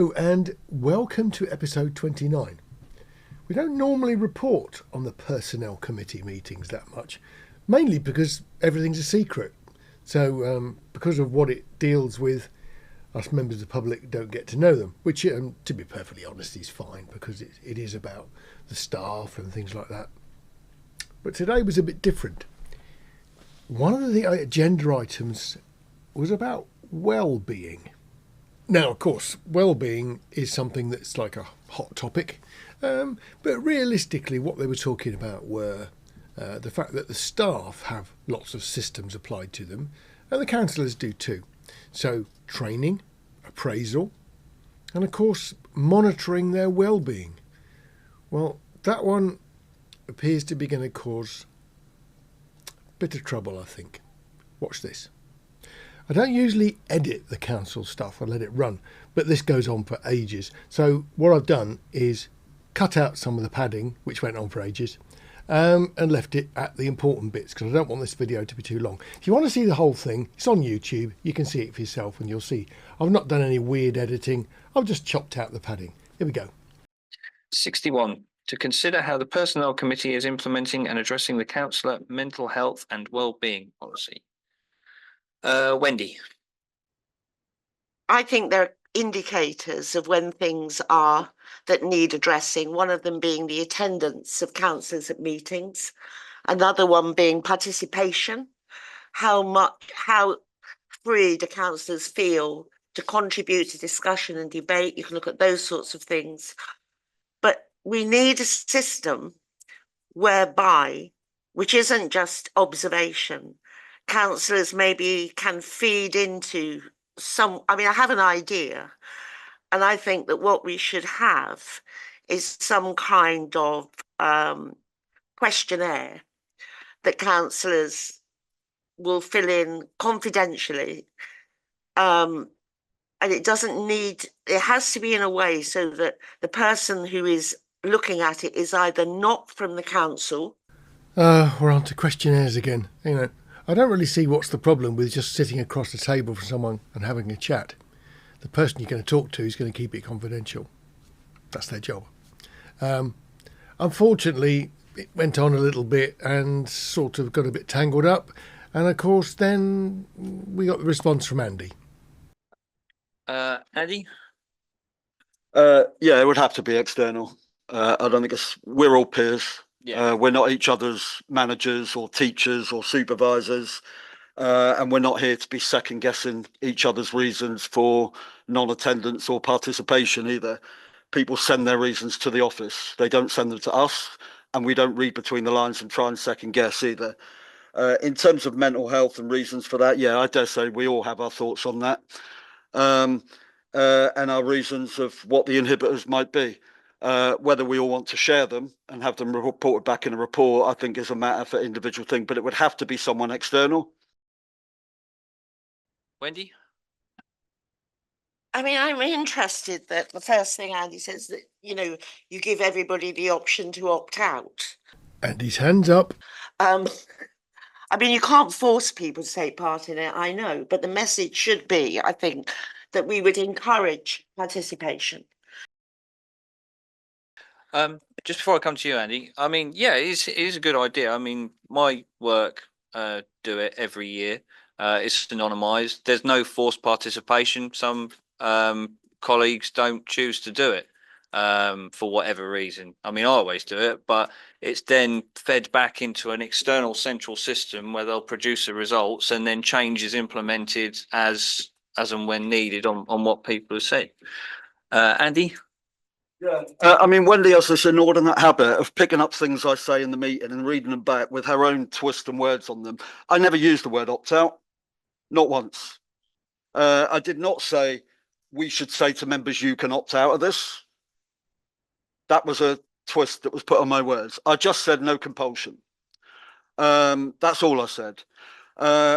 Hello and welcome to episode 29. We don't normally report on the personnel committee meetings that much, mainly because everything's a secret. So because of what it deals with, us members of the public don't get to know them, which to be perfectly honest is fine because it is about the staff and things like that. But today was a bit different. One of the agenda items was about well-being. Now, of course, well-being is something that's like a hot topic, but realistically what they were talking about were the fact that the staff have lots of systems applied to them, and the councillors do too. So training, appraisal, and of course monitoring their well-being. Well, that one appears to be going to cause a bit of trouble, I think. Watch this. I don't usually edit the council stuff, I let it run, but this goes on for ages. So what I've done is cut out some of the padding, which went on for ages, and left it at the important bits, because I don't want this video to be too long. If you want to see the whole thing, it's on YouTube, you can see it for yourself and you'll see. I've not done any weird editing, I've just chopped out the padding. Here we go. 61. To consider how the Personnel Committee is implementing and addressing the councillor mental health and wellbeing policy. Wendy. I think there are indicators of when things are that need addressing, one of them being the attendance of councillors at meetings, another one being participation, how free do councillors feel to contribute to discussion and debate. You can look at those sorts of things. But we need a system whereby, which isn't just observation, councillors maybe can feed into I have an idea, and I think that what we should have is some kind of questionnaire that councillors will fill in confidentially, and it has to be in a way so that the person who is looking at it is either not from the council. We're on to questionnaires again, I don't really see what's the problem with just sitting across the table from someone and having a chat. The person you're going to talk to is going to keep it confidential. That's their job. Unfortunately, it went on a little bit and sort of got a bit tangled up. And of course, then we got the response from Andy. Andy? Yeah, it would have to be external. I don't think we're all peers. Yeah. We're not each other's managers or teachers or supervisors, and we're not here to be second guessing each other's reasons for non-attendance or participation either. People send their reasons to the office. They don't send them to us, and we don't read between the lines and try and second guess either. In terms of mental health and reasons for that, yeah, I dare say we all have our thoughts on that, and our reasons of what the inhibitors might be. Whether we all want to share them and have them reported back in a report, I think is a matter for individual thing, but it would have to be someone external. Wendy? I'm interested that the first thing Andy says that, you give everybody the option to opt out. Andy's hands up. You can't force people to take part in it, I know, but the message should be, I think, that we would encourage participation. Just before I come to you, Andy, yeah, it is a good idea. My work do it every year. It's anonymised. There's no forced participation. Some colleagues don't choose to do it for whatever reason. I always do it, but it's then fed back into an external central system where they'll produce the results, and then change is implemented as and when needed on what people have said. Andy? Yeah. Wendy has this inordinate habit of picking up things I say in the meeting and reading them back with her own twist and words on them. I never used the word opt-out, not once. I did not say we should say to members, you can opt out of this. That was a twist that was put on my words. I just said no compulsion. That's all I said.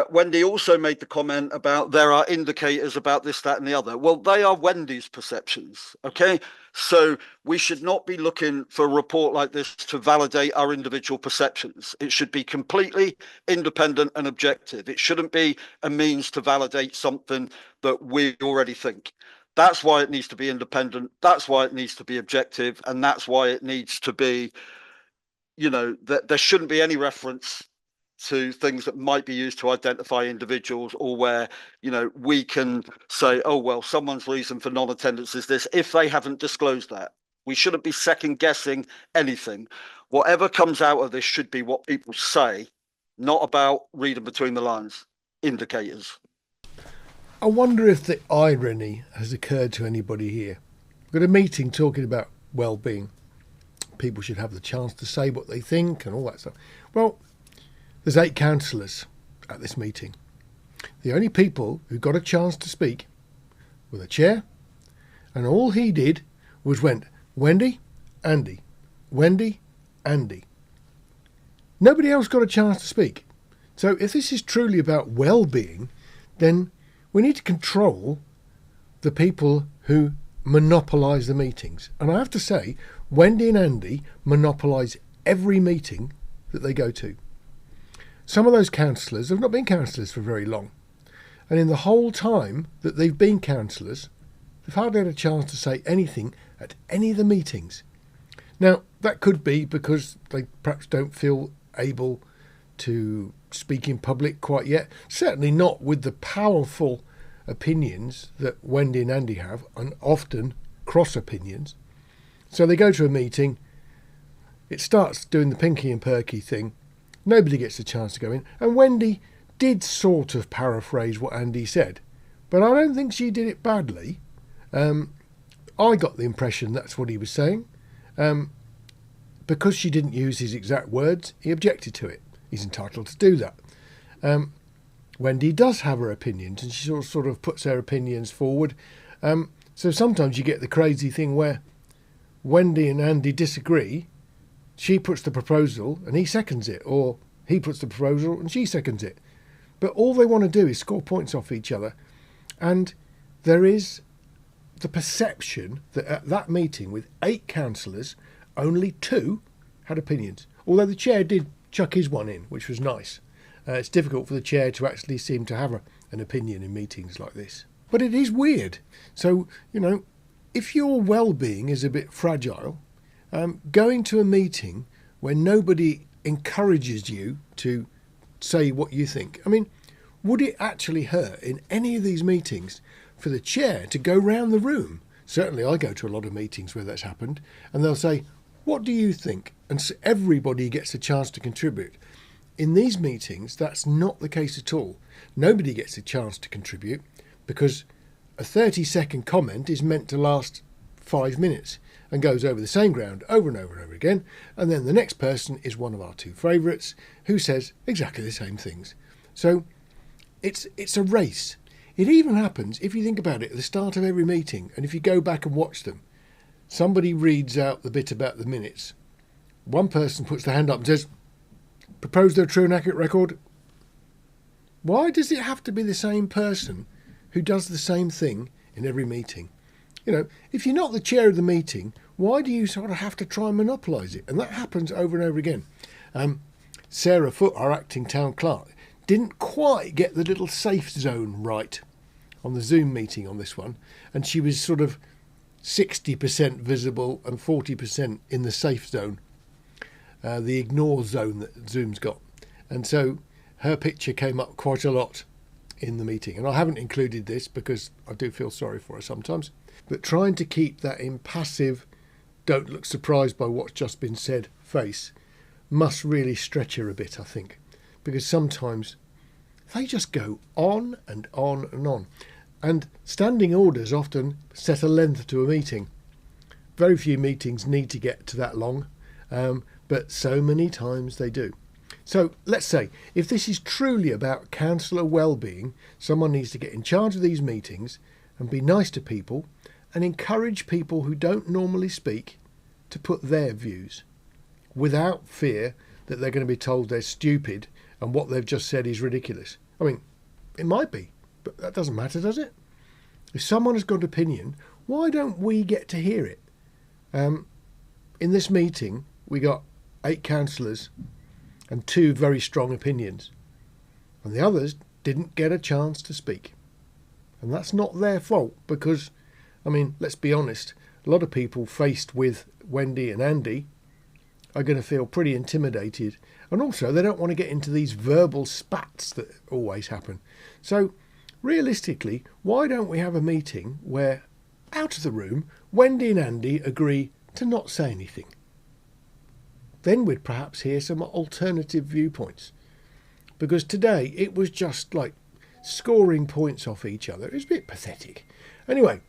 Wendy also made the comment about there are indicators about this, that, and the other. Well, they are Wendy's perceptions, okay? So we should not be looking for a report like this to validate our individual perceptions. It should be completely independent and objective. It shouldn't be a means to validate something that we already think. That's why it needs to be independent. That's why it needs to be objective. And that's why it needs to be, that there shouldn't be any reference to things that might be used to identify individuals, or where, we can say, oh, well, someone's reason for non-attendance is this, if they haven't disclosed that. We shouldn't be second guessing anything. Whatever comes out of this should be what people say, not about reading between the lines, indicators. I wonder if the irony has occurred to anybody here. We've got a meeting talking about well-being. People should have the chance to say what they think and all that stuff. Well, there's 8 councillors at this meeting. The only people who got a chance to speak were the chair, and all he did was went, Wendy, Andy, Wendy, Andy. Nobody else got a chance to speak. So if this is truly about well-being, then we need to control the people who monopolise the meetings. And I have to say, Wendy and Andy monopolise every meeting that they go to. Some of those councillors have not been councillors for very long. And in the whole time that they've been councillors, they've hardly had a chance to say anything at any of the meetings. Now, that could be because they perhaps don't feel able to speak in public quite yet. Certainly not with the powerful opinions that Wendy and Andy have, and often cross opinions. So they go to a meeting, it starts doing the pinky and perky thing, nobody gets a chance to go in, and Wendy did sort of paraphrase what Andy said, but I don't think she did it badly. I got the impression that's what he was saying. Because she didn't use his exact words, he objected to it. He's entitled to do that. Wendy does have her opinions, and she sort of puts her opinions forward. So sometimes you get the crazy thing where Wendy and Andy disagree. She puts the proposal and he seconds it, or he puts the proposal and she seconds it. But all they want to do is score points off each other. And there is the perception that at that meeting with 8 councillors, only 2 had opinions. Although the chair did chuck his one in, which was nice. It's difficult for the chair to actually seem to have an opinion in meetings like this. But it is weird. So, if your well-being is a bit fragile, going to a meeting where nobody encourages you to say what you think. I mean, would it actually hurt in any of these meetings for the chair to go round the room? Certainly I go to a lot of meetings where that's happened, and they'll say, what do you think? And so everybody gets a chance to contribute. In these meetings, that's not the case at all. Nobody gets a chance to contribute because a 30-second comment is meant to last 5 minutes and goes over the same ground over and over and over again. And then the next person is one of our 2 favourites who says exactly the same things. So it's a race. It even happens, if you think about it, at the start of every meeting, and if you go back and watch them, somebody reads out the bit about the minutes. One person puts their hand up and says, propose their true and accurate record. Why does it have to be the same person who does the same thing in every meeting? If you're not the chair of the meeting, why do you sort of have to try and monopolise it? And that happens over and over again. Sarah Foote, our acting town clerk, didn't quite get the little safe zone right on the Zoom meeting on this one. And she was sort of 60% visible and 40% in the safe zone, the ignore zone that Zoom's got. And so her picture came up quite a lot in the meeting. And I haven't included this because I do feel sorry for her sometimes. But trying to keep that impassive, don't look surprised by what's just been said face must really stretch her a bit, I think. Because sometimes they just go on and on and on. And standing orders often set a length to a meeting. Very few meetings need to get to that long, but so many times they do. So let's say, if this is truly about councillor well-being, someone needs to get in charge of these meetings and be nice to people and encourage people who don't normally speak to put their views without fear that they're going to be told they're stupid and what they've just said is ridiculous. I mean, it might be, but that doesn't matter, does it? If someone has got an opinion, why don't we get to hear it? In this meeting, we got 8 councillors and 2 very strong opinions, and the others didn't get a chance to speak. And that's not their fault, because I mean, let's be honest, a lot of people faced with Wendy and Andy are going to feel pretty intimidated, and also they don't want to get into these verbal spats that always happen. So realistically, why don't we have a meeting where, out of the room, Wendy and Andy agree to not say anything? Then we'd perhaps hear some alternative viewpoints. Because today it was just like scoring points off each other. It was a bit pathetic. Anyway,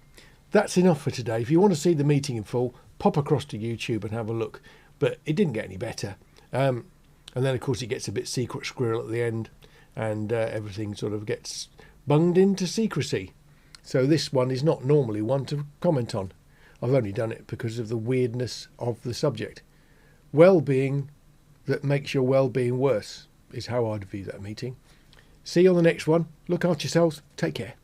that's enough for today. If you want to see the meeting in full, pop across to YouTube and have a look. But it didn't get any better. And then, of course, it gets a bit secret squirrel at the end, and everything sort of gets bunged into secrecy. So this one is not normally one to comment on. I've only done it because of the weirdness of the subject. Well-being that makes your well-being worse is how I'd view that meeting. See you on the next one. Look after yourselves. Take care.